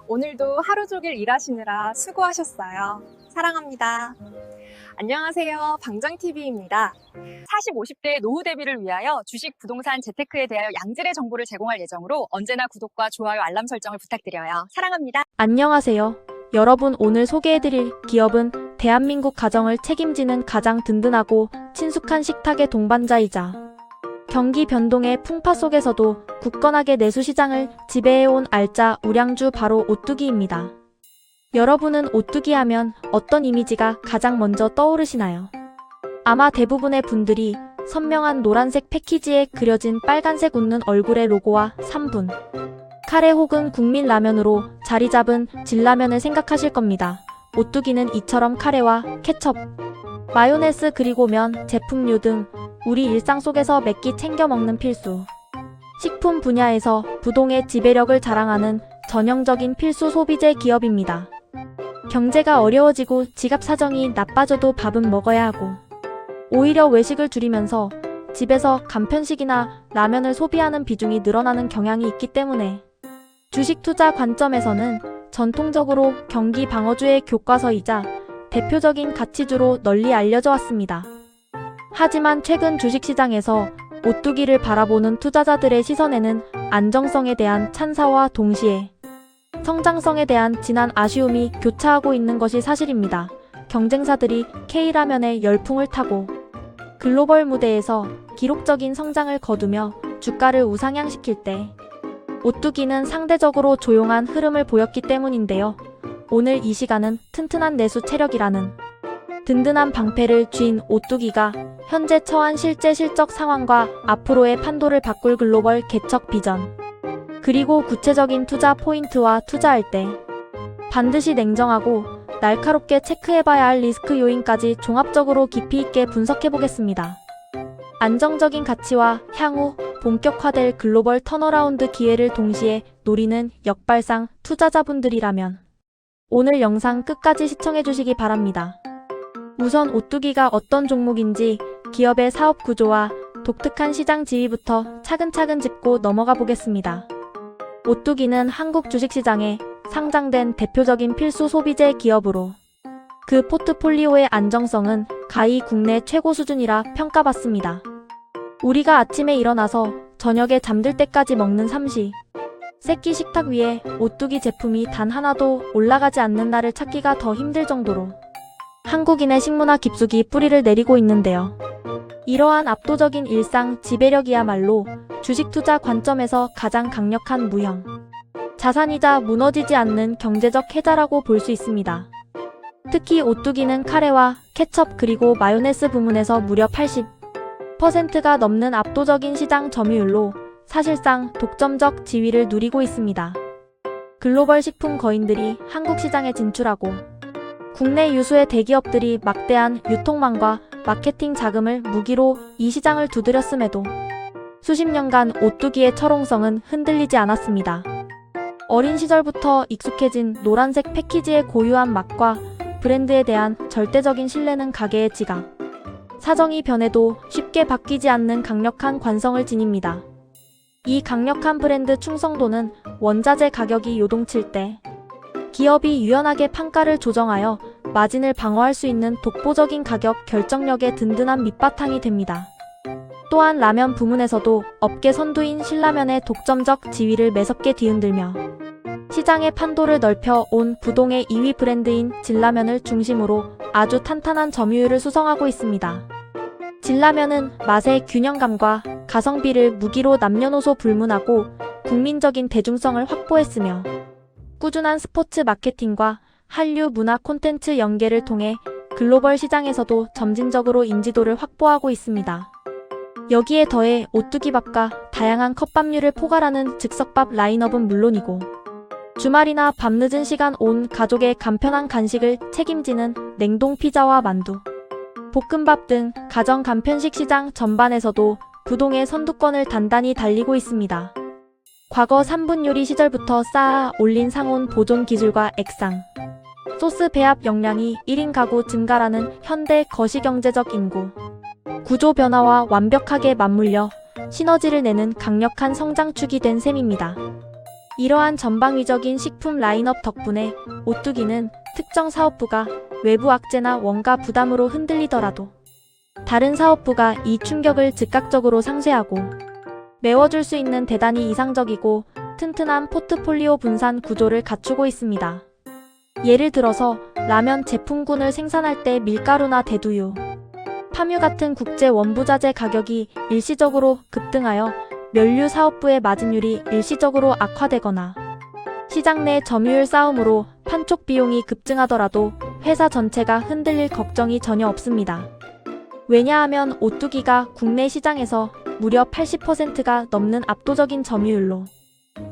오늘도 하루 종일 일하시느라 수고하셨어요. 사랑합니다. 안녕하세요. 방정TV입니다. 40, 50대 노후 대비를 위하여 주식, 부동산, 재테크에 대하여 양질의 정보를 제공할 예정으로 언제나 구독과 좋아요, 알람 설정을 부탁드려요. 사랑합니다. 안녕하세요. 여러분, 오늘 소개해드릴 기업은 대한민국 가정을 책임지는 가장 든든하고 친숙한 식탁의 동반자이자 경기 변동의 풍파 속에서도 굳건하게 내수시장을 지배해온 알짜 우량주 바로 오뚜기입니다. 여러분은 오뚜기 하면 어떤 이미지가 가장 먼저 떠오르시나요? 아마 대부분의 분들이 선명한 노란색 패키지에 그려진 빨간색 웃는 얼굴의 로고와 3분 카레 혹은 국민라면으로 자리 잡은 진라면을 생각하실 겁니다. 오뚜기는 이처럼 카레와 케첩, 마요네즈 그리고 면, 제품류 등 우리 일상 속에서 매끼 챙겨 먹는 필수 식품 분야에서 부동의 지배력을 자랑하는 전형적인 필수 소비재 기업입니다. 경제가 어려워지고 지갑 사정이 나빠져도 밥은 먹어야 하고 오히려 외식을 줄이면서 집에서 간편식이나 라면을 소비하는 비중이 늘어나는 경향이 있기 때문에 주식 투자 관점에서는 전통적으로 경기 방어주의 교과서이자 대표적인 가치주로 널리 알려져 왔습니다. 하지만 최근 주식시장에서 오뚜기를 바라보는 투자자들의 시선에는 안정성에 대한 찬사와 동시에 성장성에 대한 진한 아쉬움이 교차하고 있는 것이 사실입니다. 경쟁사들이 K라면의 열풍을 타고 글로벌 무대에서 기록적인 성장을 거두며 주가를 우상향시킬 때 오뚜기는 상대적으로 조용한 흐름을 보였기 때문인데요. 오늘 이 시간은 튼튼한 내수 체력이라는 든든한 방패를 쥔 오뚜기가 현재 처한 실제 실적 상황과 앞으로의 판도를 바꿀 글로벌 개척 비전, 그리고 구체적인 투자 포인트와 투자할 때 반드시 냉정하고 날카롭게 체크해봐야 할 리스크 요인까지 종합적으로 깊이 있게 분석해보겠습니다. 안정적인 가치와 향후 본격화될 글로벌 턴어라운드 기회를 동시에 노리는 역발상 투자자분들이라면 오늘 영상 끝까지 시청해주시기 바랍니다. 우선 오뚜기가 어떤 종목인지 기업의 사업 구조와 독특한 시장 지위부터 차근차근 짚고 넘어가 보겠습니다. 오뚜기는 한국 주식시장에 상장된 대표적인 필수 소비재 기업으로 그 포트폴리오의 안정성은 가히 국내 최고 수준이라 평가받습니다. 우리가 아침에 일어나서 저녁에 잠들 때까지 먹는 삼시 세끼 식탁 위에 오뚜기 제품이 단 하나도 올라가지 않는 날을 찾기가 더 힘들 정도로 한국인의 식문화 깊숙이 뿌리를 내리고 있는데요. 이러한 압도적인 일상 지배력이야말로 주식 투자 관점에서 가장 강력한 무형 자산이자 무너지지 않는 경제적 해자라고 볼 수 있습니다. 특히 오뚜기는 카레와 케첩 그리고 마요네즈 부문에서 무려 80%가 넘는 압도적인 시장 점유율로 사실상 독점적 지위를 누리고 있습니다. 글로벌 식품 거인들이 한국 시장에 진출하고 국내 유수의 대기업들이 막대한 유통망과 마케팅 자금을 무기로 이 시장을 두드렸음에도 수십 년간 오뚜기의 철옹성은 흔들리지 않았습니다. 어린 시절부터 익숙해진 노란색 패키지의 고유한 맛과 브랜드에 대한 절대적인 신뢰는 가게의 지각, 사정이 변해도 쉽게 바뀌지 않는 강력한 관성을 지닙니다. 이 강력한 브랜드 충성도는 원자재 가격이 요동칠 때 기업이 유연하게 판가를 조정하여 마진을 방어할 수 있는 독보적인 가격 결정력의 든든한 밑바탕이 됩니다. 또한 라면 부문에서도 업계 선두인 신라면의 독점적 지위를 매섭게 뒤흔들며 시장의 판도를 넓혀 온 부동의 2위 브랜드인 진라면을 중심으로 아주 탄탄한 점유율을 수성하고 있습니다. 진라면은 맛의 균형감과 가성비를 무기로 남녀노소 불문하고 국민적인 대중성을 확보했으며 꾸준한 스포츠 마케팅과 한류 문화 콘텐츠 연계를 통해 글로벌 시장에서도 점진적으로 인지도를 확보하고 있습니다. 여기에 더해 오뚜기밥과 다양한 컵밥류를 포괄하는 즉석밥 라인업은 물론이고 주말이나 밤늦은 시간 온 가족의 간편한 간식을 책임지는 냉동 피자와 만두, 볶음밥 등 가정 간편식 시장 전반에서도 부동의 선두권을 단단히 달리고 있습니다. 과거 3분 요리 시절부터 쌓아 올린 상온 보존 기술과 액상, 소스 배합 용량이 1인 가구 증가라는 현대 거시경제적 인구 구조 변화와 완벽하게 맞물려 시너지를 내는 강력한 성장축이 된 셈입니다. 이러한 전방위적인 식품 라인업 덕분에 오뚜기는 특정 사업부가 외부 악재나 원가 부담으로 흔들리더라도 다른 사업부가 이 충격을 즉각적으로 상쇄하고 메워줄 수 있는 대단히 이상적이고 튼튼한 포트폴리오 분산 구조를 갖추고 있습니다. 예를 들어서 라면 제품군을 생산할 때 밀가루나 대두유, 파뮤 같은 국제 원부자재 가격이 일시적으로 급등하여 면류 사업부의 마진율이 일시적으로 악화되거나 시장 내 점유율 싸움으로 판촉 비용이 급증하더라도 회사 전체가 흔들릴 걱정이 전혀 없습니다. 왜냐하면 오뚜기가 국내 시장에서 무려 80%가 넘는 압도적인 점유율로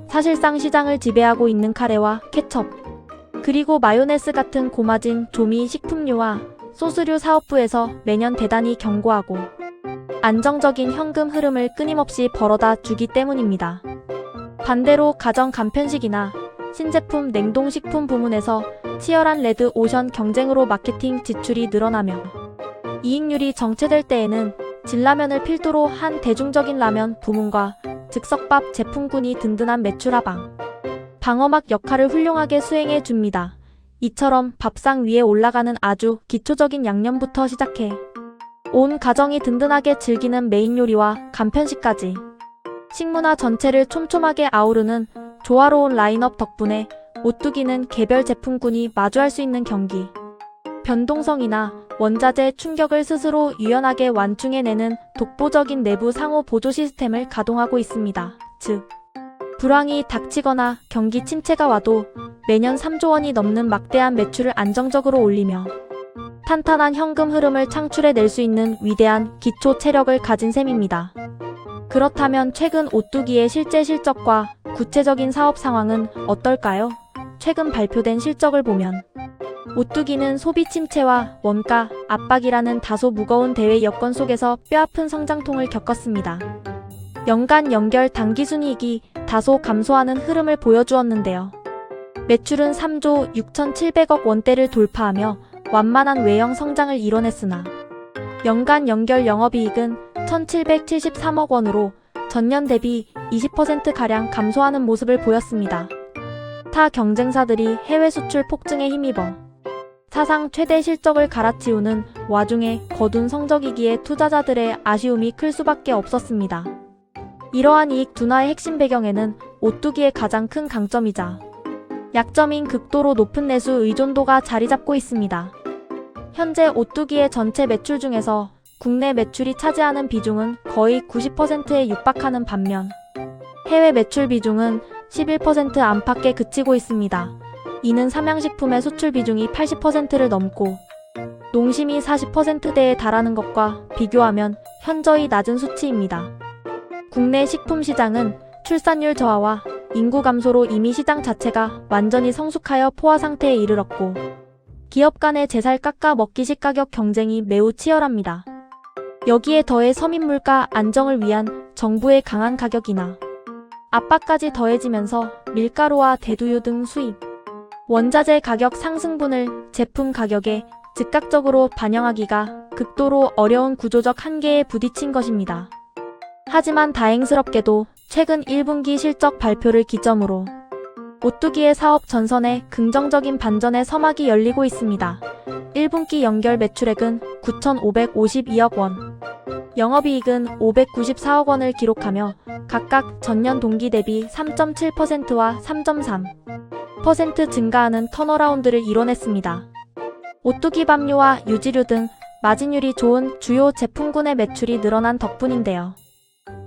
사실상 시장을 지배하고 있는 카레와 케첩, 그리고 마요네즈 같은 고마진 조미 식품류와 소스류 사업부에서 매년 대단히 견고하고 안정적인 현금 흐름을 끊임없이 벌어다 주기 때문입니다. 반대로 가정 간편식이나 신제품 냉동식품 부문에서 치열한 레드 오션 경쟁으로 마케팅 지출이 늘어나며 이익률이 정체될 때에는 진라면을 필두로 한 대중적인 라면 부문과 즉석밥 제품군이 든든한 매출 하방, 방어막 역할을 훌륭하게 수행해 줍니다. 이처럼 밥상 위에 올라가는 아주 기초적인 양념부터 시작해 온 가정이 든든하게 즐기는 메인 요리와 간편식까지 식문화 전체를 촘촘하게 아우르는 조화로운 라인업 덕분에 오뚜기는 개별 제품군이 마주할 수 있는 경기 변동성이나 원자재 충격을 스스로 유연하게 완충해내는 독보적인 내부 상호 보조 시스템을 가동하고 있습니다. 즉, 불황이 닥치거나 경기 침체가 와도 매년 3조 원이 넘는 막대한 매출을 안정적으로 올리며 탄탄한 현금 흐름을 창출해낼 수 있는 위대한 기초 체력을 가진 셈입니다. 그렇다면 최근 오뚜기의 실제 실적과 구체적인 사업 상황은 어떨까요? 최근 발표된 실적을 보면 오뚜기는 소비 침체와 원가 압박이라는 다소 무거운 대외 여건 속에서 뼈아픈 성장통을 겪었습니다. 연간 연결 당기순이익이 다소 감소하는 흐름을 보여주었는데요. 매출은 3조 6,700억 원대를 돌파하며 완만한 외형 성장을 이뤄냈으나 연간 연결 영업이익은 1,773억 원으로 전년 대비 20%가량 감소하는 모습을 보였습니다. 타 경쟁사들이 해외 수출 폭증에 힘입어 사상 최대 실적을 갈아치우는 와중에 거둔 성적이기에 투자자들의 아쉬움이 클 수밖에 없었습니다. 이러한 이익 둔화의 핵심 배경에는 오뚜기의 가장 큰 강점이자 약점인 극도로 높은 내수 의존도가 자리 잡고 있습니다. 현재 오뚜기의 전체 매출 중에서 국내 매출이 차지하는 비중은 거의 90%에 육박하는 반면 해외 매출 비중은 11% 안팎에 그치고 있습니다. 이는 삼양식품의 수출 비중이 80%를 넘고 농심이 40%대에 달하는 것과 비교하면 현저히 낮은 수치입니다. 국내 식품 시장은 출산율 저하와 인구 감소로 이미 시장 자체가 완전히 성숙하여 포화 상태에 이르렀고 기업 간의 제살 깎아 먹기식 가격 경쟁이 매우 치열합니다. 여기에 더해 서민 물가 안정을 위한 정부의 강한 가격이나 압박까지 더해지면서 밀가루와 대두유 등 수입, 원자재 가격 상승분을 제품 가격에 즉각적으로 반영하기가 극도로 어려운 구조적 한계에 부딪힌 것입니다. 하지만 다행스럽게도 최근 1분기 실적 발표를 기점으로 오뚜기의 사업 전선에 긍정적인 반전의 서막이 열리고 있습니다. 1분기 연결 매출액은 9,552억 원, 영업이익은 594억 원을 기록하며 각각 전년 동기 대비 3.7%와 3.3% 증가하는 턴어라운드를 이뤄냈습니다. 오뚜기 밥류와 유지류 등 마진율이 좋은 주요 제품군의 매출이 늘어난 덕분인데요.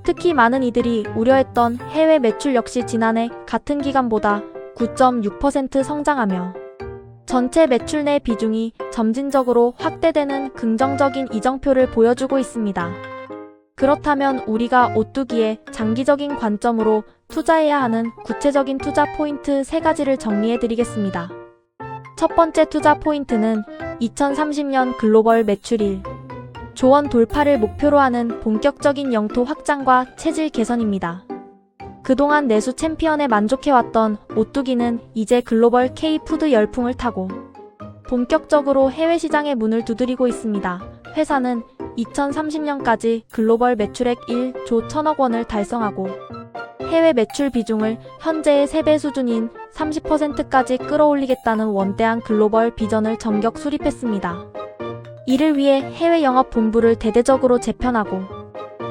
특히 많은 이들이 우려했던 해외 매출 역시 지난해 같은 기간보다 9.6% 성장하며 전체 매출 내 비중이 점진적으로 확대되는 긍정적인 이정표를 보여주고 있습니다. 그렇다면 우리가 오뚜기의 장기적인 관점으로 투자해야 하는 구체적인 투자 포인트 3가지를 정리해드리겠습니다. 첫 번째 투자 포인트는 2030년 글로벌 매출 1조 원 돌파를 목표로 하는 본격적인 영토 확장과 체질 개선입니다. 그동안 내수 챔피언에 만족해왔던 오뚜기는 이제 글로벌 K푸드 열풍을 타고 본격적으로 해외 시장의 문을 두드리고 있습니다. 회사는 2030년까지 글로벌 매출액 1조 1,000억 원을 달성하고 해외 매출 비중을 현재의 3배 수준인 30%까지 끌어올리겠다는 원대한 글로벌 비전을 전격 수립했습니다. 이를 위해 해외 영업 본부를 대대적으로 재편하고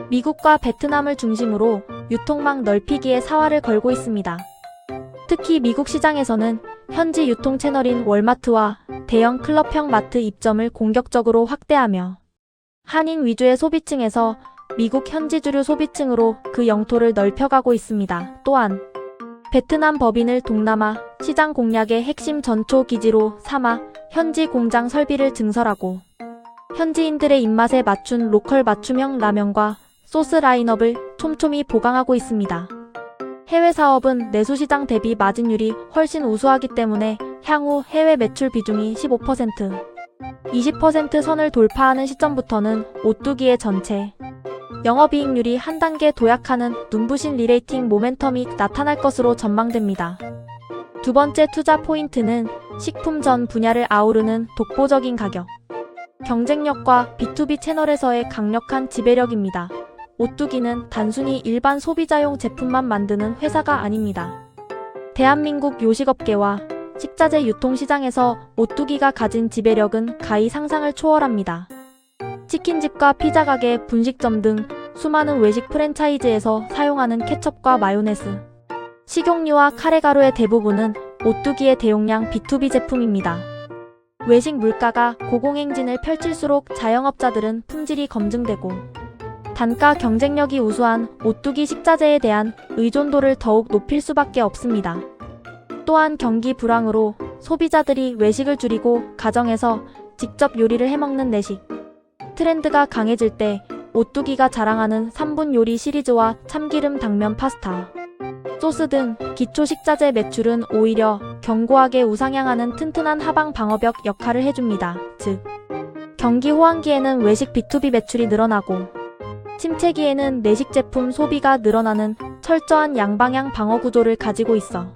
미국과 베트남을 중심으로 유통망 넓히기에 사활을 걸고 있습니다. 특히 미국 시장에서는 현지 유통 채널인 월마트와 대형 클럽형 마트 입점을 공격적으로 확대하며 한인 위주의 소비층에서 미국 현지 주류 소비층으로 그 영토를 넓혀가고 있습니다. 또한 베트남 법인을 동남아 시장 공략의 핵심 전초 기지로 삼아 현지 공장 설비를 증설하고 현지인들의 입맛에 맞춘 로컬 맞춤형 라면과 소스 라인업을 촘촘히 보강하고 있습니다. 해외 사업은 내수 시장 대비 마진율이 훨씬 우수하기 때문에 향후 해외 매출 비중이 15%, 20% 선을 돌파하는 시점부터는 오뚜기의 전체 영업이익률이 한 단계 도약하는 눈부신 리레이팅 모멘텀이 나타날 것으로 전망됩니다. 두 번째 투자 포인트는 식품 전 분야를 아우르는 독보적인 가격, 경쟁력과 B2B 채널에서의 강력한 지배력입니다. 오뚜기는 단순히 일반 소비자용 제품만 만드는 회사가 아닙니다. 대한민국 요식업계와 식자재 유통시장에서 오뚜기가 가진 지배력은 가히 상상을 초월합니다. 치킨집과 피자 가게, 분식점 등 수많은 외식 프랜차이즈에서 사용하는 케첩과 마요네즈, 식용유와 카레가루의 대부분은 오뚜기의 대용량 B2B 제품입니다. 외식 물가가 고공행진을 펼칠수록 자영업자들은 품질이 검증되고 단가 경쟁력이 우수한 오뚜기 식자재에 대한 의존도를 더욱 높일 수밖에 없습니다. 또한 경기 불황으로 소비자들이 외식을 줄이고 가정에서 직접 요리를 해먹는 내식 트렌드가 강해질 때 오뚜기가 자랑하는 3분 요리 시리즈와 참기름 당면 파스타, 소스 등 기초 식자재 매출은 오히려 견고하게 우상향하는 튼튼한 하방 방어벽 역할을 해줍니다. 즉, 경기 호황기에는 외식 B2B 매출이 늘어나고 침체기에는 내식 제품 소비가 늘어나는 철저한 양방향 방어 구조를 가지고 있어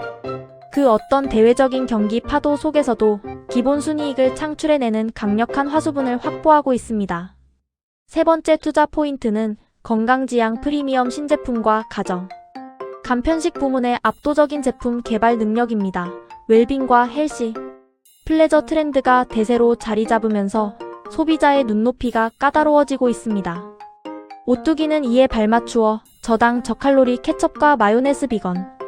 그 어떤 대외적인 경기 파도 속에서도 기본 순이익을 창출해내는 강력한 화수분을 확보하고 있습니다. 세 번째 투자 포인트는 건강지향 프리미엄 신제품과 가정, 간편식 부문의 압도적인 제품 개발 능력입니다. 웰빙과 헬시, 플레저 트렌드가 대세로 자리 잡으면서 소비자의 눈높이가 까다로워지고 있습니다. 오뚜기는 이에 발맞추어 저당 저칼로리 케첩과 마요네즈 비건,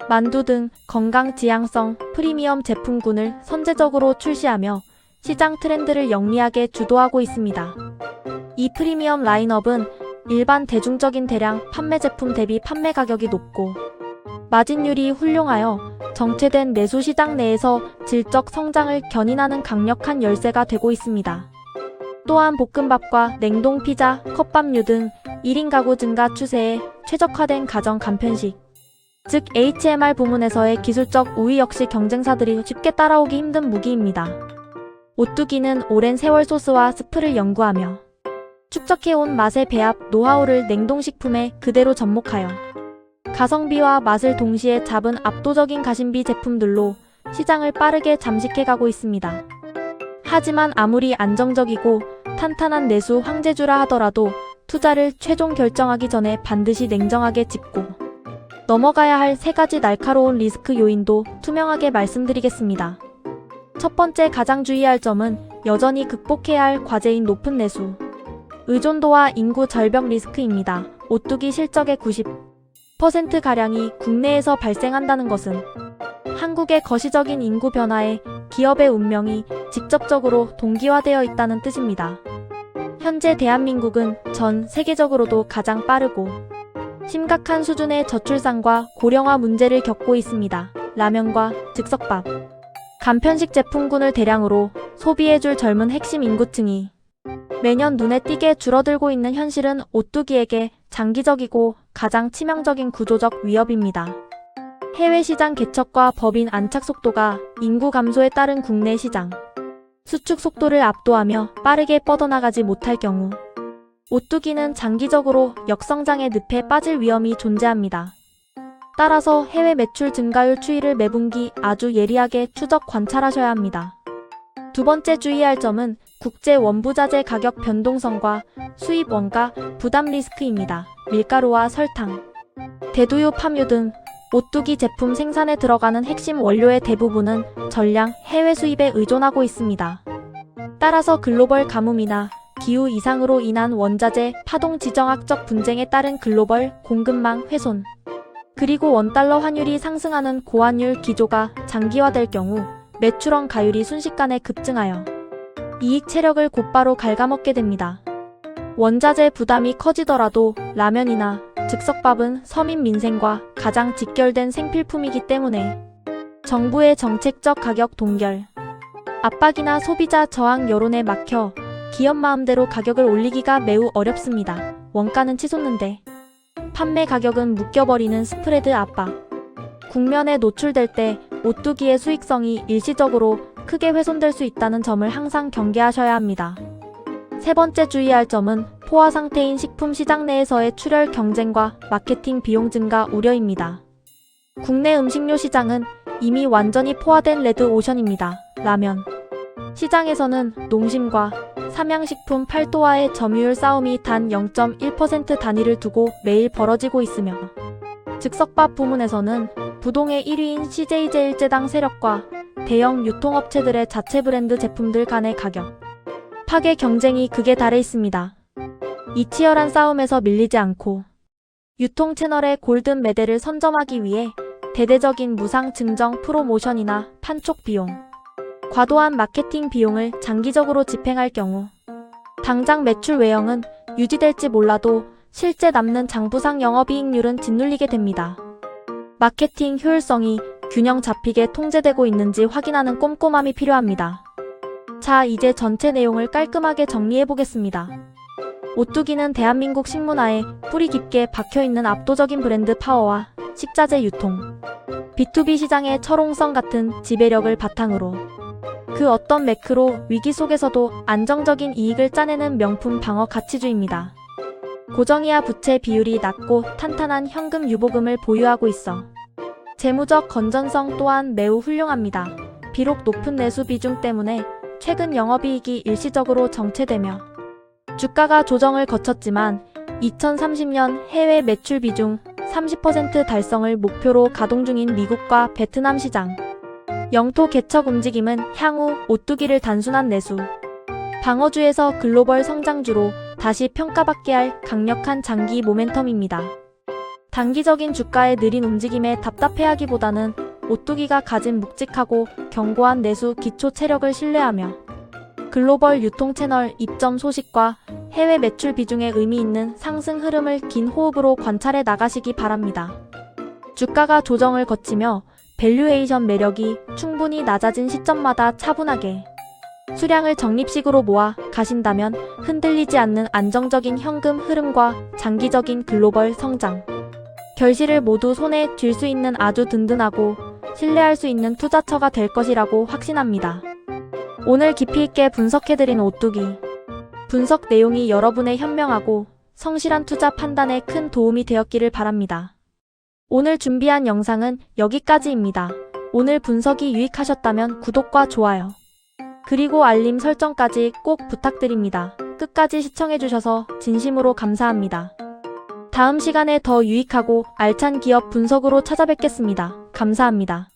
만두 등 건강 지향성 프리미엄 제품군을 선제적으로 출시하며 시장 트렌드를 영리하게 주도하고 있습니다. 이 프리미엄 라인업은 일반 대중적인 대량 판매 제품 대비 판매 가격이 높고 마진율이 훌륭하여 정체된 내수 시장 내에서 질적 성장을 견인하는 강력한 열쇠가 되고 있습니다. 또한 볶음밥과 냉동 피자, 컵밥류 등 1인 가구 증가 추세에 최적화된 가정 간편식, 즉 HMR 부문에서의 기술적 우위 역시 경쟁사들이 쉽게 따라오기 힘든 무기입니다. 오뚜기는 오랜 세월 소스와 스프를 연구하며 축적해온 맛의 배합 노하우를 냉동식품에 그대로 접목하여 가성비와 맛을 동시에 잡은 압도적인 가심비 제품들로 시장을 빠르게 잠식해가고 있습니다. 하지만 아무리 안정적이고 탄탄한 내수 황제주라 하더라도 투자를 최종 결정하기 전에 반드시 냉정하게 짚고 넘어가야 할 3가지 날카로운 리스크 요인도 투명하게 말씀드리겠습니다. 첫 번째 가장 주의할 점은 여전히 극복해야 할 과제인 높은 내수 의존도와 인구 절벽 리스크입니다. 오뚜기 실적의 90%가량이 국내에서 발생한다는 것은 한국의 거시적인 인구 변화에 기업의 운명이 직접적으로 동기화되어 있다는 뜻입니다. 현재 대한민국은 전 세계적으로도 가장 빠르고 심각한 수준의 저출산과 고령화 문제를 겪고 있습니다. 라면과 즉석밥, 간편식 제품군을 대량으로 소비해줄 젊은 핵심 인구층이 매년 눈에 띄게 줄어들고 있는 현실은 오뚜기에게 장기적이고 가장 치명적인 구조적 위협입니다. 해외 시장 개척과 법인 안착 속도가 인구 감소에 따른 국내 시장 수축 속도를 압도하며 빠르게 뻗어나가지 못할 경우 오뚜기는 장기적으로 역성장의 늪에 빠질 위험이 존재합니다. 따라서 해외 매출 증가율 추이를 매분기 아주 예리하게 추적 관찰하셔야 합니다. 두 번째 주의할 점은 국제 원부자재 가격 변동성과 수입 원가 부담 리스크입니다. 밀가루와 설탕, 대두유, 팜유 등 오뚜기 제품 생산에 들어가는 핵심 원료의 대부분은 전량 해외 수입에 의존하고 있습니다. 따라서 글로벌 가뭄이나 기후 이상으로 인한 원자재 파동 지정학적 분쟁에 따른 글로벌 공급망 훼손, 그리고 원달러 환율이 상승하는 고환율 기조가 장기화될 경우 매출원 가율이 순식간에 급증하여 이익 체력을 곧바로 갉아먹게 됩니다. 원자재 부담이 커지더라도 라면이나 즉석밥은 서민 민생과 가장 직결된 생필품이기 때문에 정부의 정책적 가격 동결, 압박이나 소비자 저항 여론에 막혀 기업 마음대로 가격을 올리기가 매우 어렵습니다. 원가는 치솟는데 판매 가격은 묶여버리는 스프레드 압박. 국면에 노출될 때 오뚜기의 수익성이 일시적으로 크게 훼손될 수 있다는 점을 항상 경계하셔야 합니다. 세 번째 주의할 점은 포화 상태인 식품 시장 내에서의 출혈 경쟁과 마케팅 비용 증가 우려입니다. 국내 음식료 시장은 이미 완전히 포화된 레드 오션입니다. 라면 시장에서는 농심과 삼양식품 팔도와의 점유율 싸움이 단 0.1% 단위를 두고 매일 벌어지고 있으며, 즉석밥 부문에서는 부동의 1위인 CJ제일제당 세력과 대형 유통업체들의 자체 브랜드 제품들 간의 가격 파괴 경쟁이 극에 달해 있습니다. 이 치열한 싸움에서 밀리지 않고 유통 채널의 골든 메달을 선점하기 위해 대대적인 무상 증정 프로모션이나 판촉 비용, 과도한 마케팅 비용을 장기적으로 집행할 경우 당장 매출 외형은 유지될지 몰라도 실제 남는 장부상 영업이익률은 짓눌리게 됩니다. 마케팅 효율성이 균형 잡히게 통제되고 있는지 확인하는 꼼꼼함이 필요합니다. 자, 이제 전체 내용을 깔끔하게 정리해보겠습니다. 오뚜기는 대한민국 식문화에 뿌리 깊게 박혀있는 압도적인 브랜드 파워와 식자재 유통, B2B 시장의 철옹성 같은 지배력을 바탕으로 그 어떤 매크로 위기 속에서도 안정적인 이익을 짜내는 명품 방어 가치주입니다. 고정이하 부채 비율이 낮고 탄탄한 현금 유보금을 보유하고 있어 재무적 건전성 또한 매우 훌륭합니다. 비록 높은 내수 비중 때문에 최근 영업이익이 일시적으로 정체되며 주가가 조정을 거쳤지만 2030년 해외 매출 비중 30% 달성을 목표로 가동 중인 미국과 베트남 시장, 영토 개척 움직임은 향후 오뚜기를 단순한 내수, 방어주에서 글로벌 성장주로 다시 평가받게 할 강력한 장기 모멘텀입니다. 단기적인 주가의 느린 움직임에 답답해하기보다는 오뚜기가 가진 묵직하고 견고한 내수 기초 체력을 신뢰하며 글로벌 유통 채널 입점 소식과 해외 매출 비중에 의미 있는 상승 흐름을 긴 호흡으로 관찰해 나가시기 바랍니다. 주가가 조정을 거치며 밸류에이션 매력이 충분히 낮아진 시점마다 차분하게 수량을 적립식으로 모아 가신다면 흔들리지 않는 안정적인 현금 흐름과 장기적인 글로벌 성장, 결실을 모두 손에 쥘 수 있는 아주 든든하고 신뢰할 수 있는 투자처가 될 것이라고 확신합니다. 오늘 깊이 있게 분석해드린 오뚜기. 분석 내용이 여러분의 현명하고 성실한 투자 판단에 큰 도움이 되었기를 바랍니다. 오늘 준비한 영상은 여기까지입니다. 오늘 분석이 유익하셨다면 구독과 좋아요, 그리고 알림 설정까지 꼭 부탁드립니다. 끝까지 시청해주셔서 진심으로 감사합니다. 다음 시간에 더 유익하고 알찬 기업 분석으로 찾아뵙겠습니다. 감사합니다.